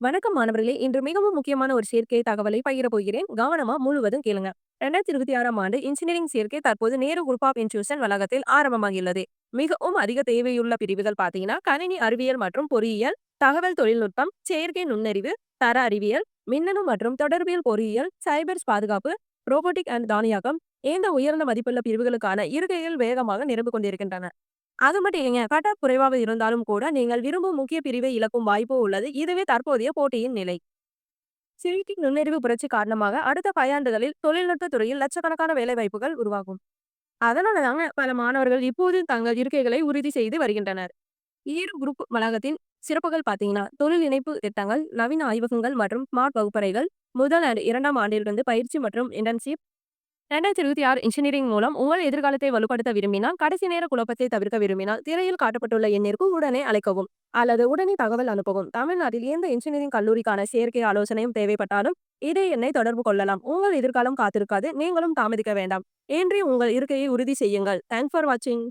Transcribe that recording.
வணக்கம் மாணவர்களே! இன்று மிகவும் முக்கியமான ஒரு சேர்க்கை தகவலை பகிரப் போகிறேன். கவனமா முழுவதும் கேளுங்க. 2026ஆம் ஆண்டு இன்ஜினியரிங் சேர்க்கை தற்போது நேரு குரூப் ஆஃப் இன்ஸ்டிடியூஷன் வளாகத்தில் ஆரம்பமாகியுள்ளது. மிகவும் அதிக தேவையுள்ள பிரிவுகள் பார்த்தீங்கன்னா, கணினி அறிவியல் மற்றும் பொறியியல், தகவல் தொழில்நுட்பம், செயற்கை நுண்ணறிவு, தர அறிவியல், மின்னணு மற்றும் தொடர்பியல் பொறியியல், சைபர் பாதுகாப்பு, ரோபோட்டிக் அண்ட் தானியக்கம் இந்த உயர்ந்த மதிப்புள்ள பிரிவுகளுக்கான இருக்கைகள் வேகமாக நிரம்பிக் கொண்டிருக்கின்றன. அது மட்டும் இல்லைங்க. கட் ஆஃப் குறைவாக இருந்தாலும் கூட, நீங்கள் விரும்பும் முக்கிய பிரிவை இழக்கும் வாய்ப்பு உள்ளது. இதுவே தற்போதைய போட்டியின் நிலை. செயற்கை நுண்ணறிவு புரட்சி காரணமாக அடுத்த 5 ஆண்டுகளில் தொழில்நுட்பத் துறையில் லட்சக்கணக்கான வேலைவாய்ப்புகள் உருவாகும். அதனால தாங்க பல மாணவர்கள் இப்போது தங்கள் இருக்கைகளை உறுதி செய்து வருகின்றனர். ஈரு குரூப் வளாகத்தின் சிறப்புகள் பார்த்தீங்கன்னா, தொழில் இணைப்பு திட்டங்கள், நவீன ஆய்வகங்கள் மற்றும் ஸ்மார்ட் வகுப்பறைகள், முதல் அண்ட் 2ஆம் ஆண்டிலிருந்து பயிற்சி மற்றும் இன்டர்ன்ஷிப் 2026 இன்ஜினியரிங் மூலம் உங்கள் எதிர்காலத்தை வலுப்படுத்த விரும்பினால், கடைசி நேர குழப்பத்தை தவிர்க்க விரும்பினால், திரையில் காட்டப்பட்டுள்ள எண்ணிற்கு உடனே அழைக்கவும் அல்லது உடனே தகவல் அனுப்பவும். தமிழ்நாட்டில் எந்த இன்ஜினியரிங் கல்லூரிக்கான சேர்க்கை ஆலோசனையும் தேவைப்பட்டாலும், இதே எண்ணை தொடர்பு கொள்ளலாம். உங்கள் எதிர்காலம் காத்திருக்காது. நீங்களும் தாமதிக்க வேண்டாம். இன்றே உங்கள் இருக்கையை உறுதி செய்யுங்கள். தேங்க்ஸ் ஃபார் வாட்சிங்.